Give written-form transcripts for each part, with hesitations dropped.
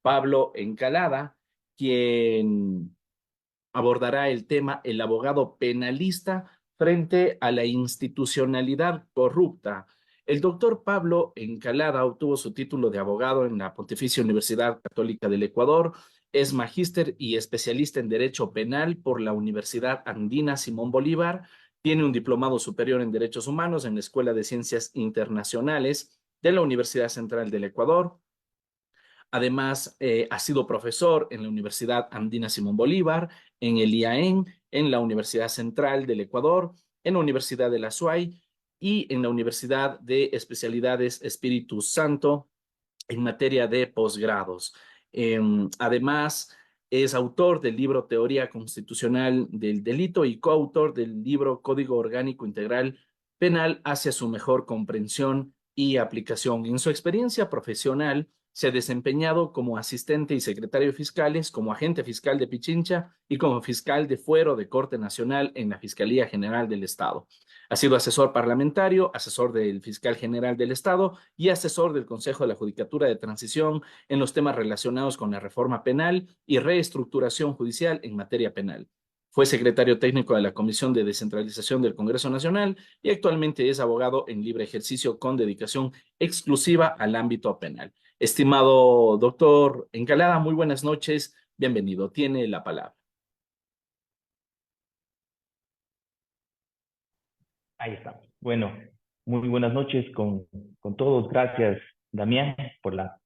Pablo Encalada, quien abordará el tema el abogado penalista frente a la institucionalidad corrupta. El doctor Pablo Encalada obtuvo su título de abogado en la Pontificia Universidad Católica del Ecuador, es magíster y especialista en Derecho Penal por la Universidad Andina Simón Bolívar, tiene un diplomado superior en Derechos Humanos en la Escuela de Ciencias Internacionales de la Universidad Central del Ecuador. Además, ha sido profesor en la Universidad Andina Simón Bolívar, en el IAEN, en la Universidad Central del Ecuador, en la Universidad de la SUAY y en la Universidad de Especialidades Espíritu Santo en materia de posgrados. Además, es autor del libro Teoría Constitucional del Delito y coautor del libro Código Orgánico Integral Penal hacia su mejor comprensión y aplicación. En su experiencia profesional, se ha desempeñado como asistente y secretario fiscales, como agente fiscal de Pichincha y como fiscal de fuero de Corte Nacional en la Fiscalía General del Estado. Ha sido asesor parlamentario, asesor del fiscal general del Estado y asesor del Consejo de la Judicatura de Transición en los temas relacionados con la reforma penal y reestructuración judicial en materia penal. Fue secretario técnico de la Comisión de Descentralización del Congreso Nacional y actualmente es abogado en libre ejercicio con dedicación exclusiva al ámbito penal. Estimado doctor Encalada, muy buenas noches. Bienvenido. Tiene la palabra. Ahí estamos. Bueno, muy buenas noches con todos. Gracias, Damián, por la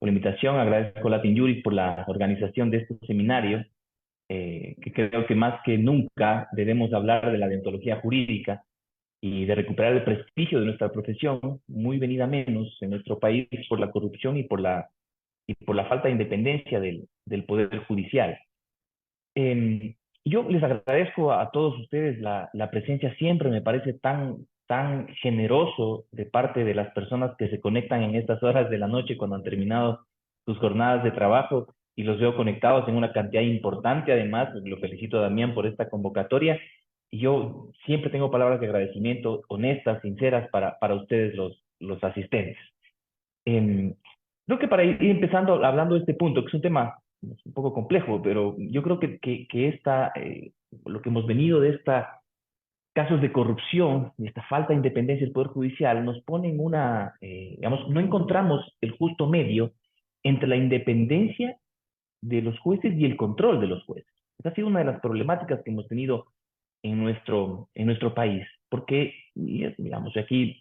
invitación. Agradezco a Latin Jury por la organización de este seminario, que creo que más que nunca debemos hablar de la deontología jurídica y de recuperar el prestigio de nuestra profesión, muy venida menos en nuestro país por la corrupción y por la falta de independencia del Poder Judicial. Eh, yo les agradezco a todos ustedes la presencia siempre, me parece tan generoso de parte de las personas que se conectan en estas horas de la noche cuando han terminado sus jornadas de trabajo y los veo conectados en una cantidad importante. Además, lo felicito a Damián por esta convocatoria y yo siempre tengo palabras de agradecimiento honestas, sinceras para ustedes los asistentes. Eh, Creo que para ir empezando hablando de este punto, que es un tema un poco complejo, pero yo creo que lo que hemos venido de estos casos de corrupción y esta falta de independencia del Poder Judicial nos pone en digamos, no encontramos el justo medio entre la independencia de los jueces y el control de los jueces. Esa ha sido una de las problemáticas que hemos tenido en nuestro país, porque, digamos, aquí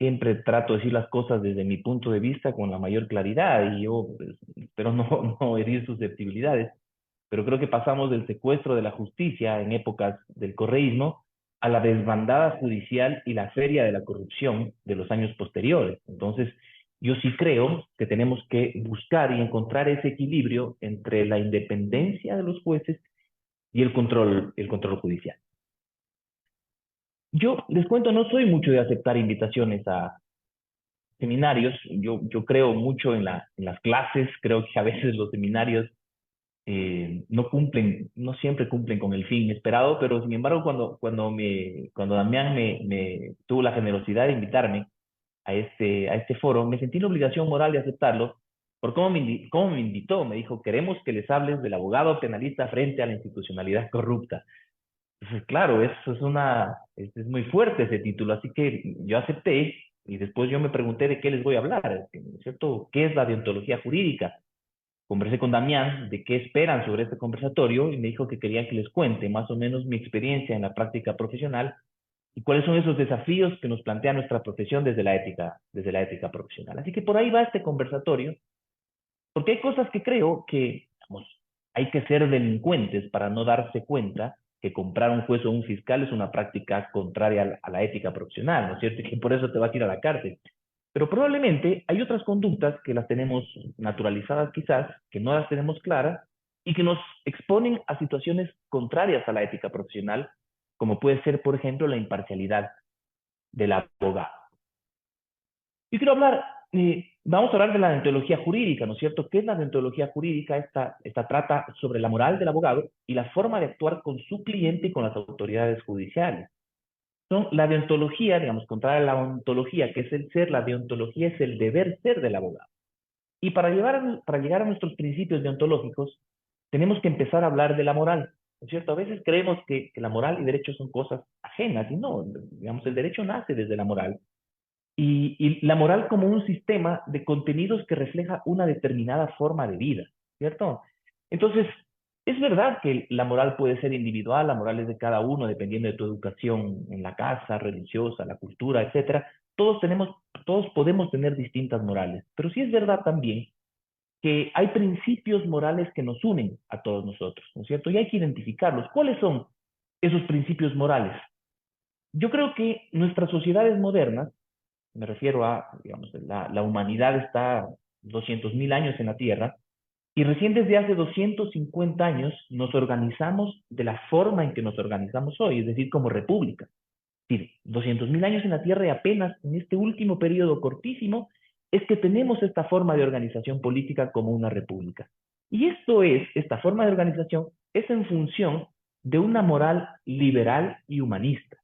siempre trato de decir las cosas desde mi punto de vista con la mayor claridad y yo pues, espero no herir susceptibilidades, pero creo que pasamos del secuestro de la justicia en épocas del correísmo a la desbandada judicial y la feria de la corrupción de los años posteriores. Entonces, yo sí creo que tenemos que buscar y encontrar ese equilibrio entre la independencia de los jueces y el control judicial. Yo les cuento, no soy mucho de aceptar invitaciones a seminarios. Yo creo mucho en las clases, creo que a veces los seminarios no siempre cumplen con el fin esperado, pero sin embargo cuando Damián me tuvo la generosidad de invitarme a este foro, me sentí la obligación moral de aceptarlo, por cómo me invitó, me dijo: queremos que les hables del abogado penalista frente a la institucionalidad corrupta. Entonces, claro, eso es muy fuerte ese título, así que yo acepté y después yo me pregunté de qué les voy a hablar, ¿no es cierto? ¿Qué es la deontología jurídica? Conversé con Damián de qué esperan sobre este conversatorio y me dijo que quería que les cuente más o menos mi experiencia en la práctica profesional y cuáles son esos desafíos que nos plantea nuestra profesión desde la ética profesional. Así que por ahí va este conversatorio, porque hay cosas que creo que, vamos, hay que ser delincuentes para no darse cuenta que comprar un juez o un fiscal es una práctica contraria a la ética profesional, ¿no es cierto? Y que por eso te vas a ir a la cárcel. Pero probablemente hay otras conductas que las tenemos naturalizadas quizás, que no las tenemos claras y que nos exponen a situaciones contrarias a la ética profesional, como puede ser, por ejemplo, la imparcialidad del abogado. Yo quiero vamos a hablar de la deontología jurídica, ¿no es cierto? ¿Qué es la deontología jurídica? Esta trata sobre la moral del abogado y la forma de actuar con su cliente y con las autoridades judiciales. La deontología, digamos, contraria a la ontología, que es el ser, la deontología es el deber ser del abogado. Y para llegar a nuestros principios deontológicos, tenemos que empezar a hablar de la moral, ¿no es cierto? A veces creemos que la moral y derecho son cosas ajenas, y no, digamos, el derecho nace desde la moral. Y la moral como un sistema de contenidos que refleja una determinada forma de vida, ¿cierto? Entonces, es verdad que la moral puede ser individual, la moral es de cada uno, dependiendo de tu educación en la casa, religiosa, la cultura, etcétera. Todos podemos tener distintas morales, pero sí es verdad también que hay principios morales que nos unen a todos nosotros, ¿no es cierto? Y hay que identificarlos. ¿Cuáles son esos principios morales? Yo creo que nuestras sociedades modernas, me refiero a, digamos, la humanidad está 200.000 años en la Tierra, y recién desde hace 250 años nos organizamos de la forma en que nos organizamos hoy, es decir, como república. Es decir, 200.000 años en la Tierra y apenas en este último periodo cortísimo es que tenemos esta forma de organización política como una república. Y esta forma de organización es en función de una moral liberal y humanista.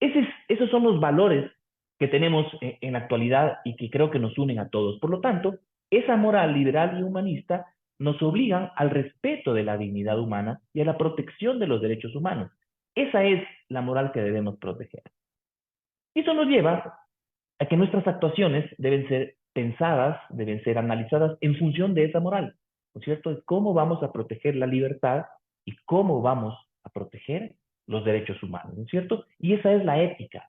Esos son los valores que tenemos en la actualidad y que creo que nos unen a todos. Por lo tanto, esa moral liberal y humanista nos obligan al respeto de la dignidad humana y a la protección de los derechos humanos. Esa es la moral que debemos proteger. Eso nos lleva a que nuestras actuaciones deben ser pensadas, deben ser analizadas en función de esa moral, ¿no es cierto? De cómo vamos a proteger la libertad y cómo vamos a proteger los derechos humanos, ¿no es cierto? Y esa es la ética,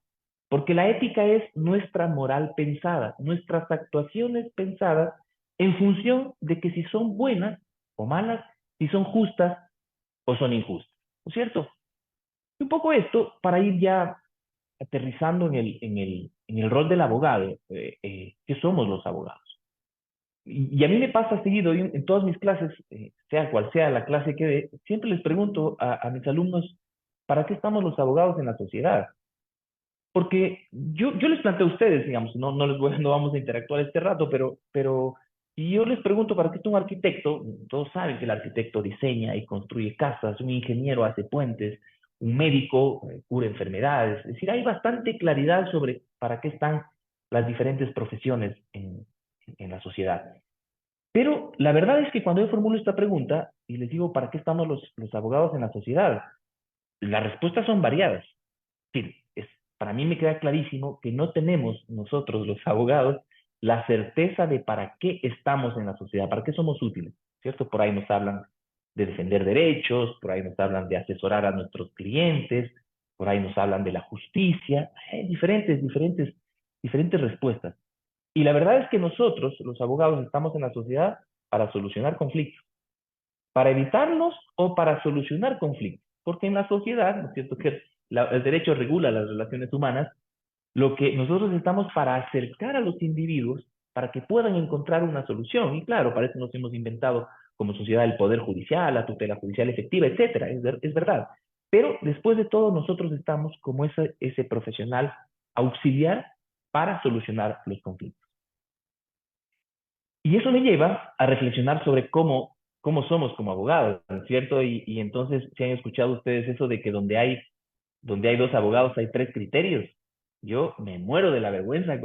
porque la ética es nuestra moral pensada, nuestras actuaciones pensadas en función de que si son buenas o malas, si son justas o son injustas, ¿no es cierto? Y un poco esto, para ir ya aterrizando en el rol del abogado, ¿qué somos los abogados? Y a mí me pasa seguido en todas mis clases, sea cual sea la clase que dé, siempre les pregunto a mis alumnos, ¿para qué estamos los abogados en la sociedad? Porque yo les planteo a ustedes, digamos, no vamos a interactuar este rato, pero si yo les pregunto para qué es un arquitecto, todos saben que el arquitecto diseña y construye casas, un ingeniero hace puentes, un médico cura enfermedades. Es decir, hay bastante claridad sobre para qué están las diferentes profesiones en la sociedad. Pero la verdad es que cuando yo formulo esta pregunta y les digo para qué estamos los abogados en la sociedad, las respuestas son variadas. Sí, para mí me queda clarísimo que no tenemos nosotros, los abogados, la certeza de para qué estamos en la sociedad, para qué somos útiles, ¿cierto? Por ahí nos hablan de defender derechos, por ahí nos hablan de asesorar a nuestros clientes, por ahí nos hablan de la justicia, hay diferentes respuestas. Y la verdad es que nosotros, los abogados, estamos en la sociedad para solucionar conflictos, para evitarlos o para solucionar conflictos. Porque en la sociedad, ¿no es cierto?, que el derecho regula las relaciones humanas, lo que nosotros estamos para acercar a los individuos para que puedan encontrar una solución. Y claro, para eso nos hemos inventado como sociedad el poder judicial, la tutela judicial efectiva, etcétera. Es verdad. Pero después de todo, nosotros estamos como ese profesional auxiliar para solucionar los conflictos. Y eso me lleva a reflexionar sobre cómo somos como abogados, ¿no es cierto? Y entonces, si han escuchado ustedes eso de que donde hay dos abogados hay tres criterios, yo me muero de la vergüenza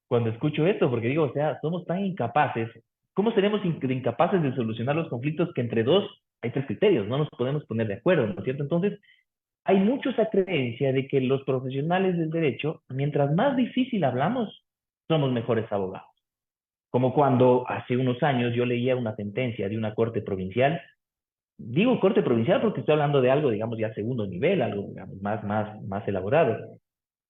cuando escucho esto, porque digo, o sea, somos tan incapaces. ¿Cómo seremos incapaces de solucionar los conflictos que entre dos hay tres criterios? No nos podemos poner de acuerdo, ¿no es cierto? Entonces, hay mucho esa creencia de que los profesionales del derecho, mientras más difícil hablamos, somos mejores abogados. Como cuando hace unos años yo leía una sentencia de una corte provincial. Digo corte provincial porque estoy hablando de algo, digamos, ya segundo nivel, algo, digamos, más elaborado.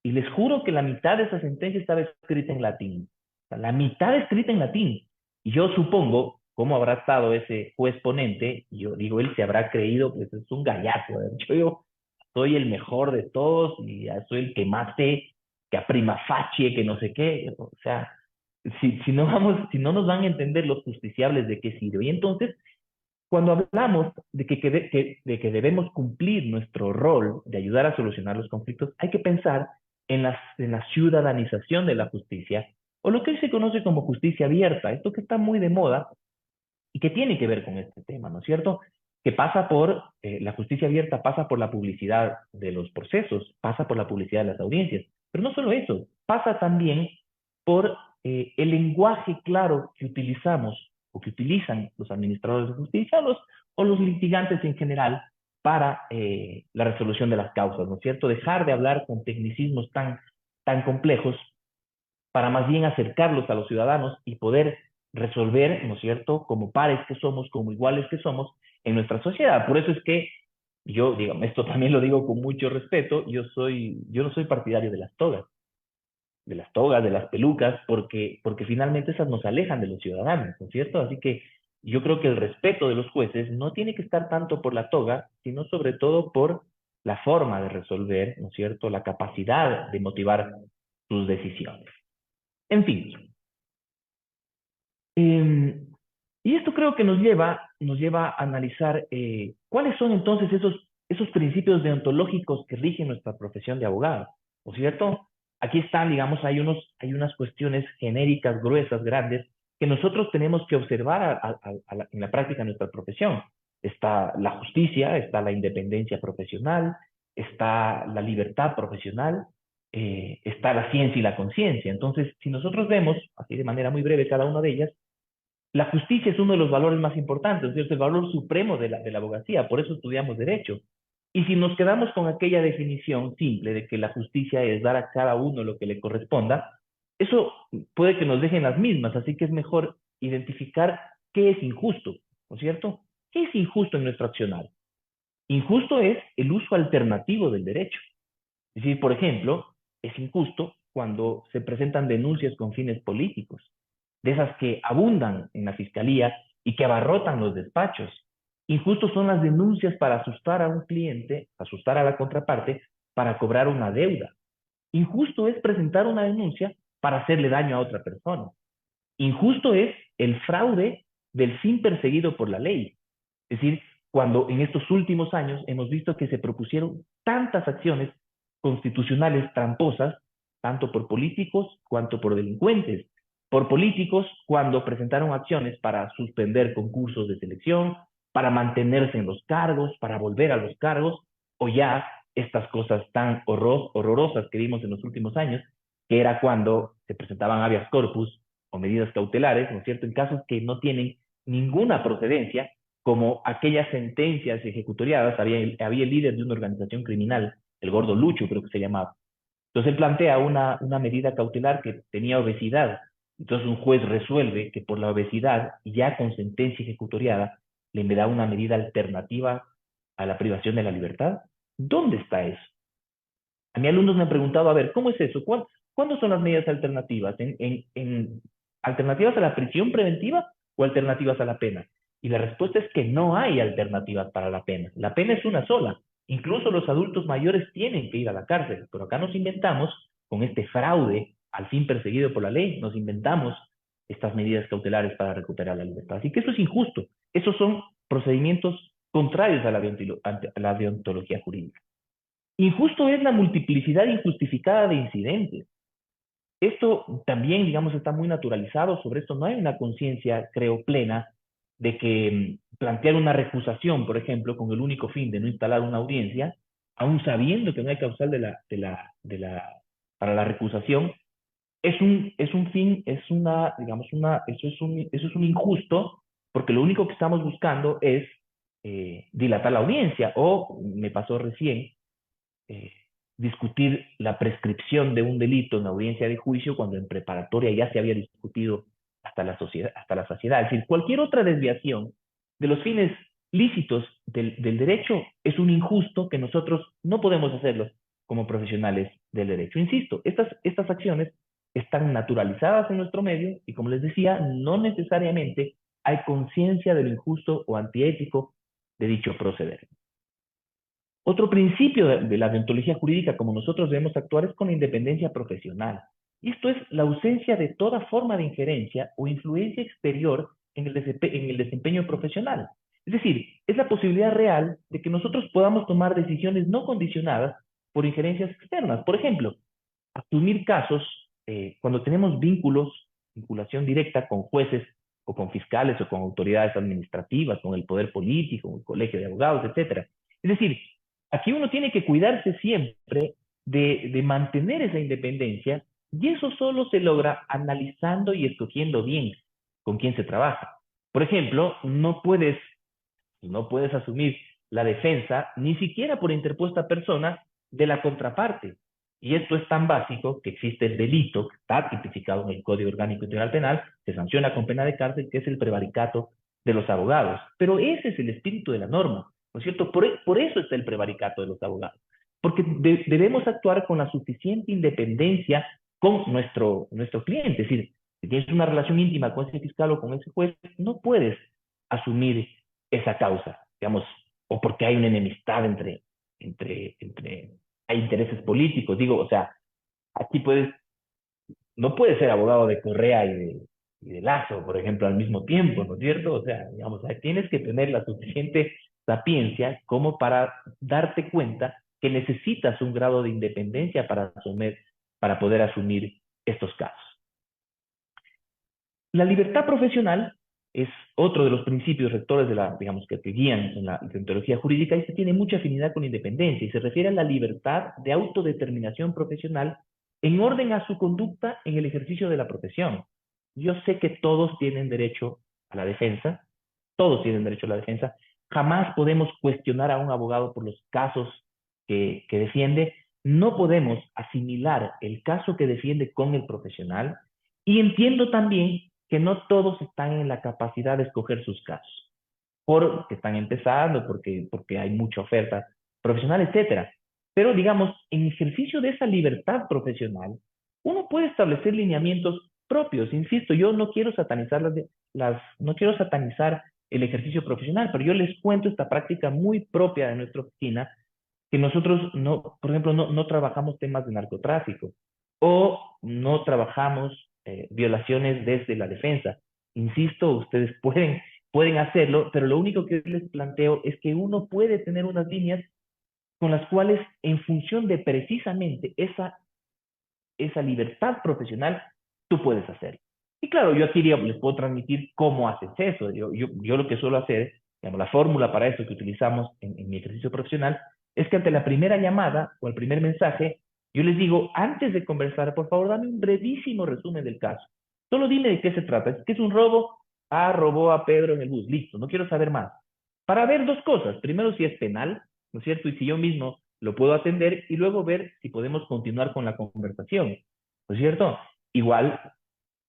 Y les juro que la mitad de esa sentencia estaba escrita en latín. O sea, la mitad escrita en latín. Y yo supongo, ¿cómo habrá estado ese juez ponente? Y yo digo, él se habrá creído, pues es un gallazo. ¿Verdad? Yo soy el mejor de todos y ya soy el que más sé, que a prima facie, que no sé qué. O sea, si no nos van a entender los justiciables de qué sirve. Y entonces, cuando hablamos de que debemos cumplir nuestro rol de ayudar a solucionar los conflictos, hay que pensar en la ciudadanización de la justicia, o lo que hoy se conoce como justicia abierta, esto que está muy de moda y que tiene que ver con este tema, ¿no es cierto? Que pasa por, la justicia abierta pasa por la publicidad de los procesos, pasa por la publicidad de las audiencias, pero no solo eso, pasa también por el lenguaje claro que utilizamos o que utilizan los administradores de justicia o los litigantes en general para la resolución de las causas, ¿no es cierto? Dejar de hablar con tecnicismos tan complejos para más bien acercarlos a los ciudadanos y poder resolver, ¿no es cierto?, como pares que somos, como iguales que somos en nuestra sociedad. Por eso es que yo, digamos, esto también lo digo con mucho respeto, yo no soy partidario de las pelucas, porque finalmente esas nos alejan de los ciudadanos, ¿no es cierto? Así que yo creo que el respeto de los jueces no tiene que estar tanto por la toga, sino sobre todo por la forma de resolver, ¿no es cierto?, la capacidad de motivar sus decisiones. En fin, eh, y esto creo que nos lleva a analizar cuáles son entonces esos principios deontológicos que rigen nuestra profesión de abogado, ¿no es cierto? Aquí están, digamos, hay unas cuestiones genéricas, gruesas, grandes, que nosotros tenemos que observar en la práctica de nuestra profesión. Está la justicia, está la independencia profesional, está la libertad profesional, está la ciencia y la conciencia. Entonces, si nosotros vemos, así de manera muy breve, cada una de ellas, la justicia es uno de los valores más importantes, es el valor supremo de la abogacía, por eso estudiamos derecho. Y si nos quedamos con aquella definición simple de que la justicia es dar a cada uno lo que le corresponda, eso puede que nos dejen las mismas, así que es mejor identificar qué es injusto, ¿no es cierto? ¿Qué es injusto en nuestro accionar? Injusto es el uso alternativo del derecho. Es decir, por ejemplo, es injusto cuando se presentan denuncias con fines políticos, de esas que abundan en la fiscalía y que abarrotan los despachos. Injustos son las denuncias para asustar a un cliente, asustar a la contraparte, para cobrar una deuda. Injusto es presentar una denuncia para hacerle daño a otra persona. Injusto es el fraude del fin perseguido por la ley. Es decir, cuando en estos últimos años hemos visto que se propusieron tantas acciones constitucionales tramposas, tanto por políticos cuanto por delincuentes. Por políticos, cuando presentaron acciones para suspender concursos de selección, para mantenerse en los cargos, para volver a los cargos, o ya estas cosas tan horrorosas que vimos en los últimos años, que era cuando se presentaban habeas corpus o medidas cautelares, ¿no es cierto?, en casos que no tienen ninguna procedencia, como aquellas sentencias ejecutoriadas. Había el líder de una organización criminal, el Gordo Lucho creo que se llamaba. Entonces él plantea una medida cautelar que tenía obesidad. Entonces un juez resuelve que por la obesidad, ya con sentencia ejecutoriada, le da una medida alternativa a la privación de la libertad. ¿Dónde está eso? A mis alumnos me han preguntado, a ver, ¿cómo es eso? ¿Cuándo son las medidas alternativas? ¿En alternativas a la prisión preventiva o alternativas a la pena? Y la respuesta es que no hay alternativas para la pena. La pena es una sola. Incluso los adultos mayores tienen que ir a la cárcel, pero acá nos inventamos, con este fraude al fin perseguido por la ley, nos inventamos estas medidas cautelares para recuperar la libertad. Así que eso es injusto. Esos son procedimientos contrarios a la deontología jurídica. Injusto es la multiplicidad injustificada de incidentes. Esto también, digamos, está muy naturalizado. Sobre esto no hay una conciencia, creo, plena de que plantear una recusación, por ejemplo, con el único fin de no instalar una audiencia, aún sabiendo que no hay causal para la recusación, es un fin, es una, digamos, eso es un injusto, porque lo único que estamos buscando es dilatar la audiencia. O me pasó recién, eh, discutir la prescripción de un delito en audiencia de juicio cuando en preparatoria ya se había discutido hasta la saciedad. Es decir, cualquier otra desviación de los fines lícitos del derecho es un injusto que nosotros no podemos hacerlo como profesionales del derecho. Insisto, estas acciones están naturalizadas en nuestro medio y, como les decía, no necesariamente hay conciencia de lo injusto o antiético de dicho proceder. Otro principio de la deontología jurídica, como nosotros debemos actuar, es con la independencia profesional. Y esto es la ausencia de toda forma de injerencia o influencia exterior en el desempeño profesional. Es decir, es la posibilidad real de que nosotros podamos tomar decisiones no condicionadas por injerencias externas. Por ejemplo, asumir casos cuando tenemos vinculación directa con jueces o con fiscales o con autoridades administrativas, con el poder político, con el colegio de abogados, etcétera. Es decir, aquí uno tiene que cuidarse siempre de mantener esa independencia Y eso solo se logra analizando y escogiendo bien con quién se trabaja. Por ejemplo, no puedes asumir la defensa ni siquiera por interpuesta persona de la contraparte. Y esto es tan básico que existe el delito que está tipificado en el Código Orgánico Integral Penal, se sanciona con pena de cárcel, que es el prevaricato de los abogados. Pero ese es el espíritu de la norma, ¿no es cierto? Por eso está el prevaricato de los abogados, porque debemos actuar con la suficiente independencia con nuestro cliente. Es decir, si tienes una relación íntima con ese fiscal o con ese juez, no puedes asumir esa causa, digamos, o porque hay una enemistad hay intereses políticos, digo, o sea, aquí no puedes ser abogado de Correa y de Lazo, por ejemplo, al mismo tiempo, ¿no es cierto? O sea, digamos, tienes que tener la suficiente sapiencia como para darte cuenta que necesitas un grado de independencia para poder asumir estos casos. La libertad profesional es otro de los principios rectores digamos, que guían en la deontología jurídica y se tiene mucha afinidad con independencia y se refiere a la libertad de autodeterminación profesional en orden a su conducta en el ejercicio de la profesión. Yo sé que todos tienen derecho a la defensa, todos tienen derecho a la defensa. Jamás podemos cuestionar a un abogado por los casos que defiende. No podemos asimilar el caso que defiende con el profesional. Y entiendo también que no todos están en la capacidad de escoger sus casos, porque están empezando, porque hay mucha oferta profesional, etcétera. Pero digamos, en ejercicio de esa libertad profesional, uno puede establecer lineamientos propios. Insisto, yo no quiero satanizar no quiero satanizar el ejercicio profesional, pero yo les cuento esta práctica muy propia de nuestra oficina, que nosotros no, por ejemplo, no trabajamos temas de narcotráfico o no trabajamos violaciones desde la defensa. Insisto, ustedes pueden hacerlo, pero lo único que les planteo es que uno puede tener unas líneas con las cuales, en función de precisamente esa libertad profesional, tú puedes hacerlo. Y claro, yo aquí les puedo transmitir cómo haces eso. Yo lo que suelo hacer, digamos, la fórmula para eso que utilizamos en mi ejercicio profesional, es que ante la primera llamada o el primer mensaje, yo les digo, antes de conversar, por favor, dame un brevísimo resumen del caso. Solo dime de qué se trata. ¿Es que es un robo? Ah, robó a Pedro en el bus. Listo, no quiero saber más. Para ver dos cosas. Primero, si es penal, ¿no es cierto? Y si yo mismo lo puedo atender y luego ver si podemos continuar con la conversación, ¿no es cierto? Igual,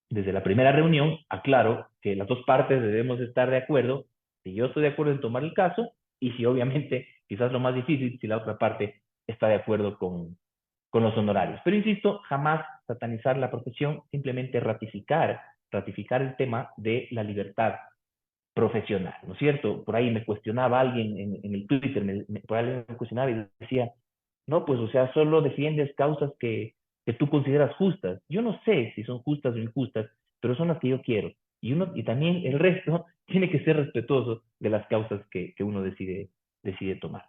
desde la primera reunión, aclaro que las dos partes debemos estar de acuerdo, si yo estoy de acuerdo en tomar el caso y si obviamente, quizás lo más difícil, si la otra parte está de acuerdo con los honorarios. Pero insisto, jamás satanizar la profesión, simplemente ratificar el tema de la libertad profesional, ¿no es cierto? Por ahí me cuestionaba alguien en el Twitter, por ahí me cuestionaba y decía, no, pues, o sea, solo defiendes causas que tú consideras justas. Yo no sé si son justas o injustas, pero son las que yo quiero. Y también el resto tiene que ser respetuoso de las causas que uno decide tomar.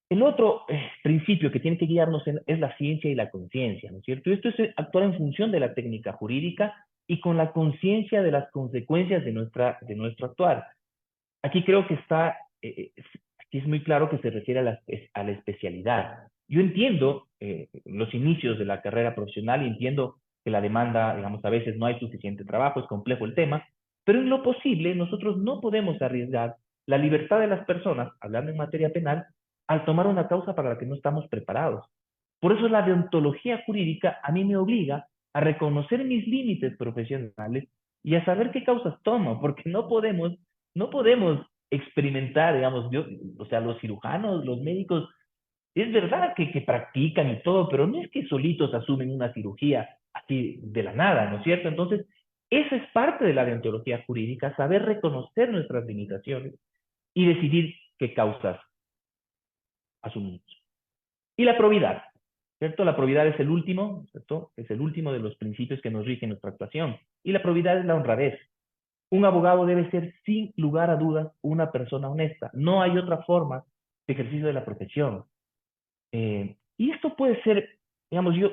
El otro principio que tiene que guiarnos es la ciencia y la conciencia, ¿no es cierto? Y esto es actuar en función de la técnica jurídica y con la conciencia de las consecuencias de nuestro actuar. Aquí creo que aquí es muy claro que se refiere a la especialidad. Yo entiendo los inicios de la carrera profesional y entiendo que la demanda, digamos, a veces no hay suficiente trabajo, es complejo el tema, pero en lo posible nosotros no podemos arriesgar la libertad de las personas, hablando en materia penal, al tomar una causa para la que no estamos preparados. Por eso la deontología jurídica a mí me obliga a reconocer mis límites profesionales y a saber qué causas tomo, porque no podemos experimentar, digamos, o sea, los cirujanos, los médicos, es verdad que practican y todo, pero no es que solitos asumen una cirugía así de la nada, ¿no es cierto? Entonces, esa es parte de la deontología jurídica, saber reconocer nuestras limitaciones y decidir qué causas asumimos. Y la probidad, ¿cierto? La probidad es el último, ¿cierto? Es el último de los principios que nos rigen nuestra actuación. Y la probidad es la honradez. Un abogado debe ser, sin lugar a dudas, una persona honesta. No hay otra forma de ejercicio de la profesión. Y esto puede ser, digamos, yo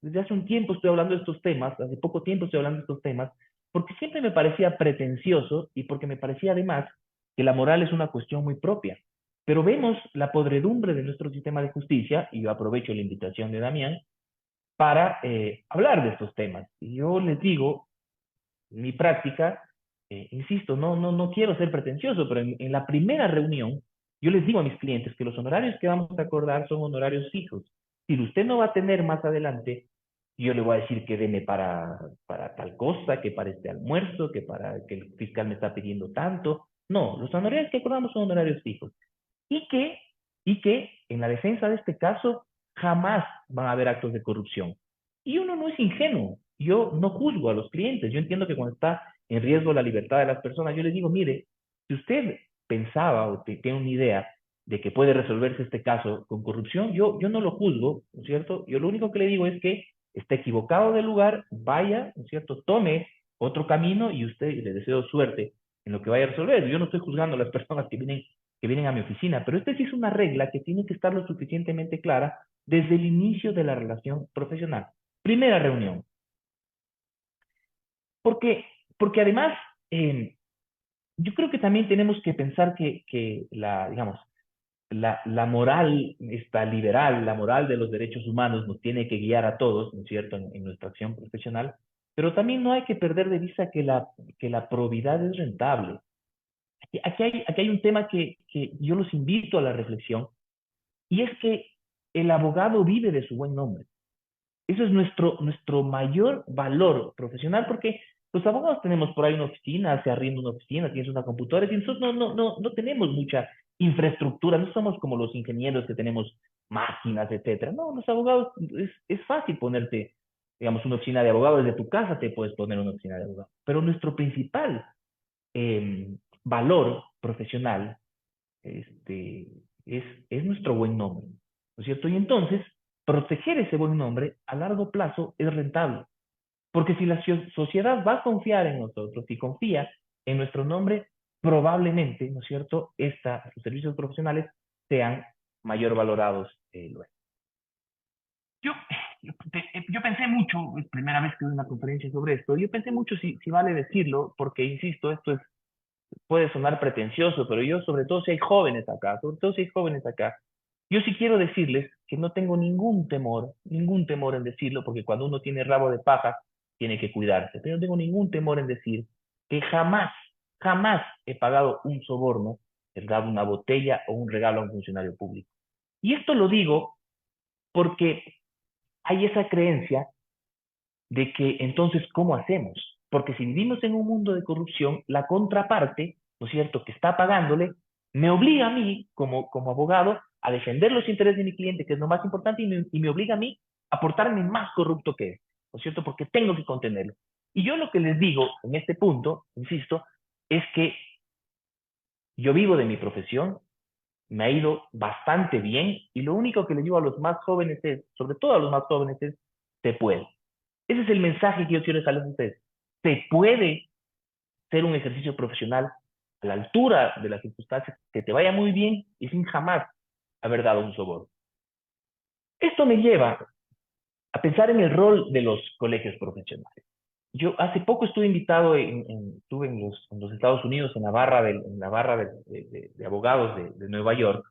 desde hace un tiempo estoy hablando de estos temas, hace poco tiempo estoy hablando de estos temas, porque siempre me parecía pretencioso y porque me parecía además que la moral es una cuestión muy propia. pero vemos la podredumbre de nuestro sistema de justicia, y yo aprovecho la invitación de Damián para hablar de estos temas. Y yo les digo, mi práctica, insisto, no quiero ser pretencioso, pero en la primera reunión yo les digo a mis clientes que los honorarios que vamos a acordar son honorarios fijos. Si usted no va a tener más adelante, yo le voy a decir que deme para tal cosa, que para este almuerzo, que para que el fiscal me está pidiendo tanto. No, los honorarios que acordamos son honorarios fijos. Y que, y que en la defensa de este caso jamás van a haber actos de corrupción. Y uno no es ingenuo. Yo no juzgo a los clientes. Yo entiendo que cuando está en riesgo la libertad de las personas, yo les digo, mire, si usted pensaba o tiene una idea de que puede resolverse este caso con corrupción, yo no lo juzgo, ¿no es cierto? Yo lo único que le digo es que está equivocado del lugar, vaya, ¿no es cierto? Tome otro camino y usted le deseo suerte en lo que vaya a resolver. Yo no estoy juzgando a las personas que vienen a mi oficina, pero esta sí es una regla que tiene que estar lo suficientemente clara desde el inicio de la relación profesional. Primera reunión. Porque, porque además, yo creo que también tenemos que pensar que digamos, la moral esta liberal, la moral de los derechos humanos nos tiene que guiar a todos, ¿no es cierto?, en nuestra acción profesional, pero también no hay que perder de vista que la probidad es rentable. Aquí hay un tema que yo los invito a la reflexión, y es que el abogado vive de su buen nombre. Eso es nuestro mayor valor profesional, porque los abogados tenemos por ahí una oficina, se arrienda una oficina, tienes una computadora, y nosotros no tenemos mucha infraestructura, no somos como los ingenieros que tenemos máquinas, etcétera. No, los abogados, es fácil ponerte, digamos, una oficina de abogados, desde tu casa te puedes poner una oficina de abogados. Pero nuestro principal valor profesional este, es nuestro buen nombre, ¿no es cierto? Y entonces, proteger ese buen nombre a largo plazo es rentable, porque si la sociedad va a confiar en nosotros y confía en nuestro nombre, probablemente, ¿no es cierto?, sus servicios profesionales sean mayor valorados luego. Yo, yo pensé mucho, es primera vez que doy una conferencia sobre esto, yo pensé mucho si vale decirlo, porque insisto, puede sonar pretencioso, pero yo, sobre todo si hay jóvenes acá, sobre todo si hay jóvenes acá, yo sí quiero decirles que no tengo ningún temor en decirlo, porque cuando uno tiene rabo de paja, tiene que cuidarse. Pero no tengo ningún temor en decir que jamás he pagado un soborno, he dado una botella o un regalo a un funcionario público. Y esto lo digo porque hay esa creencia de que entonces, ¿cómo hacemos? Porque si vivimos en un mundo de corrupción, la contraparte, ¿no es cierto?, que está pagándole, me obliga a mí, como abogado, a defender los intereses de mi cliente, que es lo más importante, y me obliga a mí a portarme más corrupto que él, ¿no es cierto?, porque tengo que contenerlo. Y yo lo que les digo en este punto, insisto, es que yo vivo de mi profesión, me ha ido bastante bien, y lo único que les digo a los más jóvenes es, sobre todo a los más jóvenes, es, se puede. Ese es el mensaje que yo quiero dejarles a ustedes. Se puede ser un ejercicio profesional a la altura de las circunstancias, que te vaya muy bien y sin jamás haber dado un soborno. Esto me lleva a pensar en el rol de los colegios profesionales. Yo hace poco estuve invitado, estuve en los Estados Unidos, en la barra de abogados de Nueva York,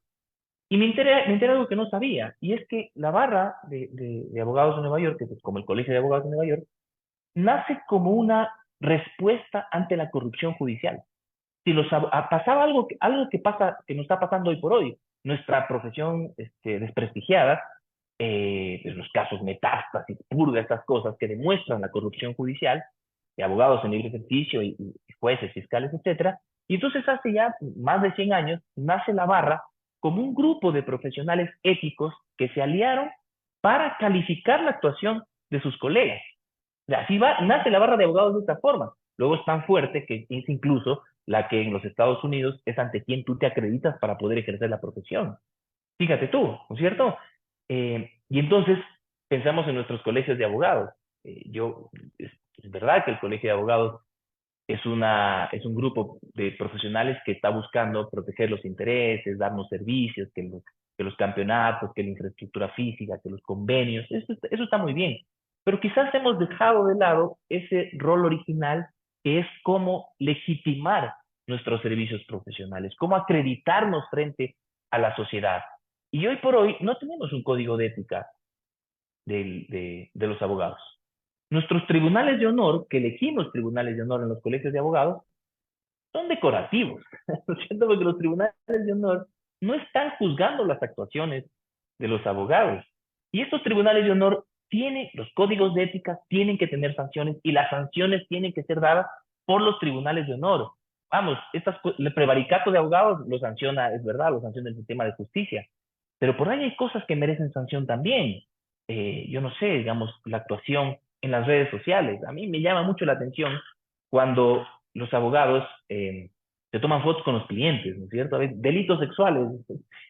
y me enteré de algo que no sabía, y es que la barra de abogados de Nueva York, que es como el Colegio de Abogados de Nueva York, nace como una respuesta ante la corrupción judicial. Si pasaba algo que nos está pasando hoy por hoy, nuestra profesión desprestigiada, pues los casos metástasis, purga, estas cosas que demuestran la corrupción judicial, de abogados en libre ejercicio y jueces, fiscales, etcétera. Y entonces hace ya más de 100 años nace la barra como un grupo de profesionales éticos que se aliaron para calificar la actuación de sus colegas. Así nace la barra de abogados de esta forma. Luego es tan fuerte que es incluso la que en los Estados Unidos es ante quien tú te acreditas para poder ejercer la profesión. Fíjate tú, ¿no es cierto? Y entonces pensamos en nuestros colegios de abogados. Es verdad que el colegio de abogados es un grupo de profesionales que está buscando proteger los intereses, darnos servicios, que los campeonatos, que la infraestructura física, que los convenios, eso está muy bien. Pero quizás hemos dejado de lado ese rol original, que es cómo legitimar nuestros servicios profesionales, cómo acreditarnos frente a la sociedad. Y hoy por hoy no tenemos un código de ética de los abogados. Nuestros tribunales de honor, que elegimos tribunales de honor en los colegios de abogados, son decorativos, ¿no es cierto? Porque los tribunales de honor no están juzgando las actuaciones de los abogados. Y estos tribunales de honor tienen, los códigos de ética tienen que tener sanciones y las sanciones tienen que ser dadas por los tribunales de honor. Vamos, el prevaricato de abogados lo sanciona, es verdad, lo sanciona el sistema de justicia, pero por ahí hay cosas que merecen sanción también. Yo no sé, digamos, la actuación en las redes sociales. A mí me llama mucho la atención cuando los abogados se toman fotos con los clientes, ¿no es cierto? A veces, delitos sexuales.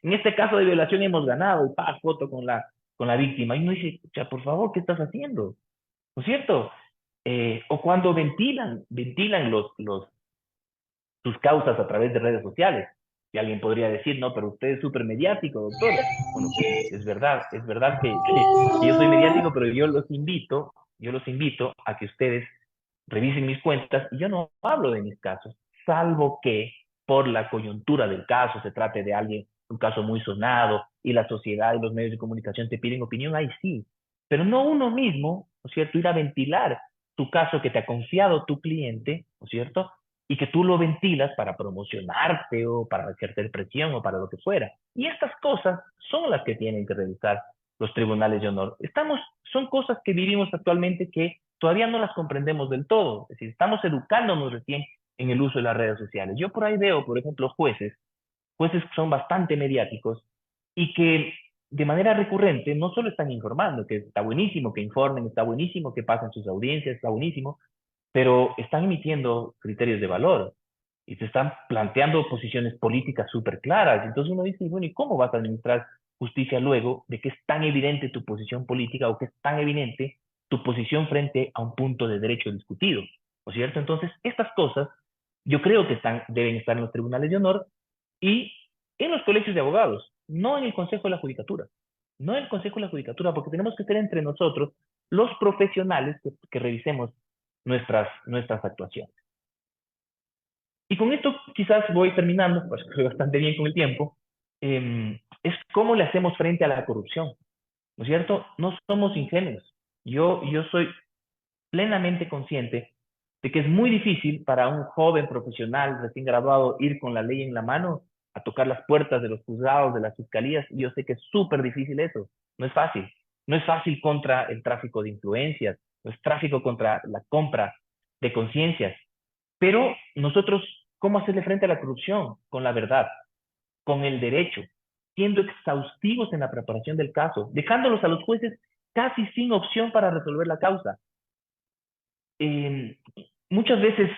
En este caso de violación hemos ganado, y pa, foto con la víctima. Y uno dice, o sea, por favor, ¿qué estás haciendo? ¿No es cierto? O cuando ventilan sus causas a través de redes sociales. Y alguien podría decir, no, pero usted es súper mediático, doctor. Bueno, es verdad que yo soy mediático, pero yo los invito a que ustedes revisen mis cuentas y yo no hablo de mis casos, salvo que por la coyuntura del caso se trate de alguien, un caso muy sonado y la sociedad y los medios de comunicación te piden opinión, ahí sí, pero no uno mismo, ¿no es cierto?, ir a ventilar tu caso que te ha confiado tu cliente, ¿no es cierto?, y que tú lo ventilas para promocionarte o para ejercer presión o para lo que fuera. Y estas cosas son las que tienen que revisar los tribunales de honor. Son cosas que vivimos actualmente que todavía no las comprendemos del todo. Es decir, estamos educándonos recién en el uso de las redes sociales. Yo por ahí veo, por ejemplo, jueces que son bastante mediáticos y que de manera recurrente no solo están informando, que está buenísimo que informen, está buenísimo que pasen sus audiencias, está buenísimo, pero están emitiendo criterios de valor y se están planteando posiciones políticas súper claras. Entonces uno dice, bueno, ¿y cómo vas a administrar justicia luego de que es tan evidente tu posición política o que es tan evidente tu posición frente a un punto de derecho discutido? ¿No es cierto? Entonces, estas cosas yo creo que deben estar en los tribunales de honor y en los colegios de abogados, no en el Consejo de la Judicatura. No en el Consejo de la Judicatura, porque tenemos que ser entre nosotros los profesionales que revisemos nuestras actuaciones. Y con esto quizás voy terminando, pues estoy bastante bien con el tiempo, es cómo le hacemos frente a la corrupción, ¿no es cierto? No somos ingenuos. Yo soy plenamente consciente de que es muy difícil para un joven profesional recién graduado ir con la ley en la mano a tocar las puertas de los juzgados, de las fiscalías. Y yo sé que es súper difícil eso. No es fácil. No es fácil contra el tráfico de influencias, no es tráfico contra la compra de conciencias. Pero nosotros, ¿cómo hacerle frente a la corrupción? Con la verdad, con el derecho, siendo exhaustivos en la preparación del caso, dejándolos a los jueces casi sin opción para resolver la causa. Eh, muchas veces,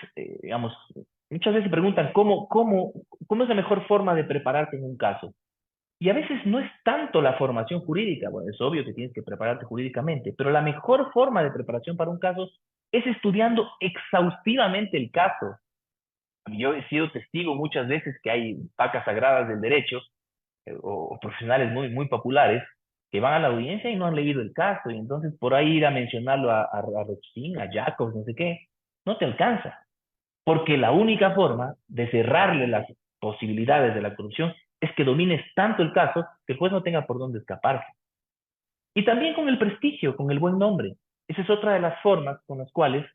digamos, muchas veces preguntan cómo es la mejor forma de prepararte en un caso. Y a veces no es tanto la formación jurídica, bueno, es obvio que tienes que prepararte jurídicamente, pero la mejor forma de preparación para un caso es estudiando exhaustivamente el caso. Yo he sido testigo muchas veces que hay vacas sagradas del derecho o profesionales muy populares que van a la audiencia y no han leído el caso, y entonces por ahí ir a mencionarlo a Rothstein, a Jacobs, no sé qué, no te alcanza, porque la única forma de cerrarle las posibilidades de la corrupción es que domines tanto el caso que el juez no tenga por dónde escaparse. Y también con el prestigio, con el buen nombre. Esa es otra de las formas con las cuales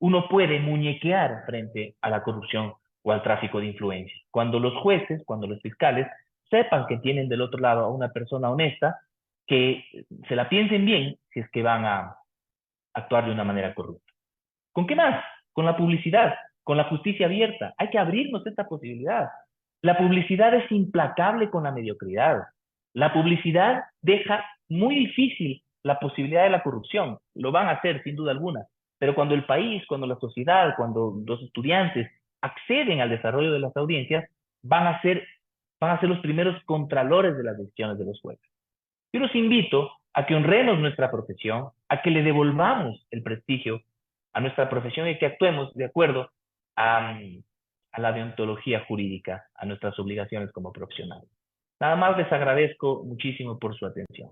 uno puede muñequear frente a la corrupción o al tráfico de influencias. Cuando los jueces, cuando los fiscales sepan que tienen del otro lado a una persona honesta, que se la piensen bien si es que van a actuar de una manera corrupta. ¿Con qué más? Con la publicidad, con la justicia abierta. Hay que abrirnos esta posibilidad. La publicidad es implacable con la mediocridad. La publicidad deja muy difícil la posibilidad de la corrupción. Lo van a hacer sin duda alguna. Pero cuando el país, cuando la sociedad, cuando los estudiantes acceden al desarrollo de las audiencias, van a ser los primeros contralores de las decisiones de los jueces. Yo los invito a que honremos nuestra profesión, a que le devolvamos el prestigio a nuestra profesión y que actuemos de acuerdo a la deontología jurídica, a nuestras obligaciones como profesionales. Nada más les agradezco muchísimo por su atención.